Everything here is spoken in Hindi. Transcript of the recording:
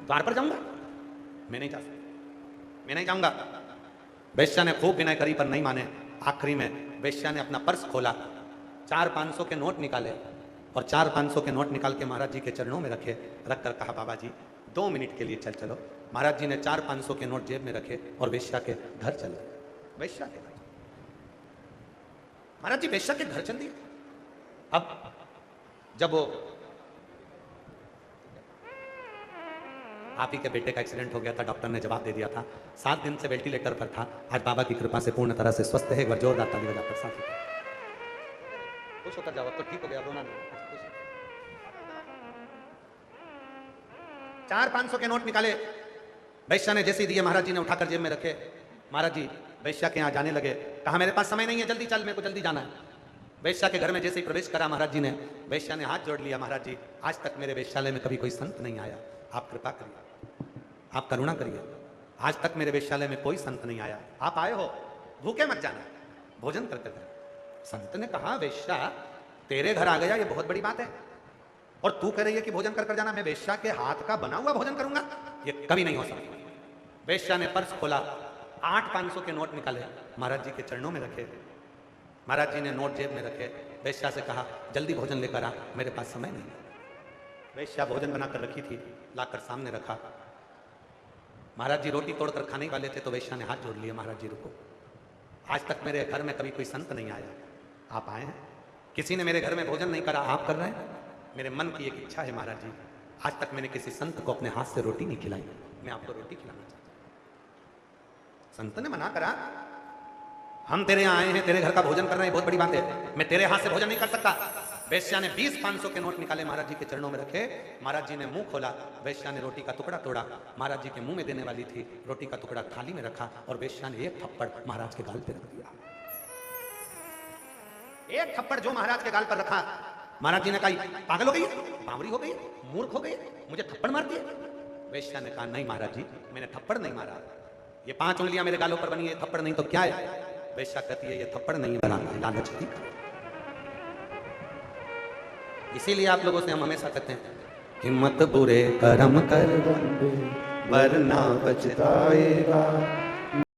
द्वार पर जाऊंगा? मैं नहीं जा सकता, मैं नहीं जाऊंगा। वेश्या ने खूब विनय करी पर नहीं माने। आखिरी में वेश्या ने अपना पर्स खोला, 400-500 के नोट निकाले और 400-500 के नोट निकाल के महाराज जी के चरणों में रखे। रख कर कहा, बाबा जी 2 मिनट के लिए चल चलो। महाराज जी ने 400-500 के नोट जेब में रखे और वेश्या के घर चल गए। वेश्या के घर, महाराज जी वेश्या के घर चल दिए। अब जब वो आप ही के बेटे का एक्सीडेंट हो गया था, डॉक्टर ने जवाब दे दिया था, 7 दिन से वेंटिलेटर पर था, आज बाबा की कृपा से पूर्ण तरह से स्वस्थ है। एक बार जोरदार ताली बजाकर साथ खुश होकर जाओ, तो ठीक हो गया, रोना नहीं। 400-500 के नोट निकाले, वैश्या ने जैसे ही दिए महाराज जी ने उठाकर जेब में रखे। महाराज जी वैश्या के यहाँ जाने लगे। कहा मेरे पास समय नहीं है, जल्दी चल, मेरे को जल्दी जाना है। वैश्या के घर में जैसे ही प्रवेश करा महाराज जी ने, वैश्या ने हाथ जोड़ लिया, महाराज जी आज तक मेरे वेश्यालय में कभी कोई संत नहीं आया, आप कृपा करिए, आप करुणा करिए, आज तक मेरे वेश्यालय में कोई संत नहीं आया, आप आए हो भूखे मत जाना, भोजन करके जाना। संत ने कहा वेश्या तेरे घर आ गया ये बहुत बड़ी बात है, और तू कह रही है कि भोजन कर जाना, मैं वेश्या के हाथ का बना हुआ भोजन करूंगा, ये कभी नहीं हो सकता। वेश्या ने पर्स खोला, 800-500 के नोट निकाले, महाराज जी के चरणों में रखे। महाराज जी ने नोट जेब में रखे। वेश्या से कहा जल्दी भोजन लेकर आ, मेरे पास समय नहीं। वेश्या भोजन बनाकर रखी थी, लाकर सामने रखा। महाराज जी रोटी तोड़कर खाने वाले थे तो वेश्या ने हाथ जोड़ लिया, महाराज जी रुको, आज तक मेरे घर में कभी कोई संत नहीं आया, आप आए हैं, किसी ने मेरे घर में भोजन नहीं करा, आप कर रहे हैं। मेरे मन की एक इच्छा है महाराज जी, आज तक मैंने किसी संत को अपने हाथ से रोटी नहीं खिलाई, मैं आपको रोटी खिलाना चाहता हूं। संत ने मना करा, हम तेरे यहाँ आए हैं, तेरे घर का भोजन कर रहे हैं, बहुत बड़ी बात है, मैं तेरे हाथ से भोजन नहीं कर सकता। वेश्या ने 20-500 के नोट निकाले, महाराज जी के चरणों में रखे। महाराज जी ने मुंह खोला, वेश्या ने रोटी का टुकड़ा तोड़ा, महाराज जी के मुंह में देने वाली थी, रोटी का टुकड़ा थाली में रखा और वेश्या ने एक थप्पड़ महाराज के गाल पे रख दिया। एक थप्पड़ जो महाराज के गाल पर रखा, महाराज जी ने कहा पागल हो गई, बावरी हो गई, मूर्ख हो गई, मुझे थप्पड़ मार दिए। वेश्या ने कहा नहीं महाराज जी, मैंने थप्पड़ नहीं मारा, ये 5 उंगलियां मेरे गालों पर बनी है, थप्पड़ नहीं तो क्या है। वेश्या कहती है ये थप्पड़ नहीं बना, लालच थी। इसीलिए आप लोगों से हम हमेशा कहते हैं कि मत बुरे कर्म कर वरना पछताएगा।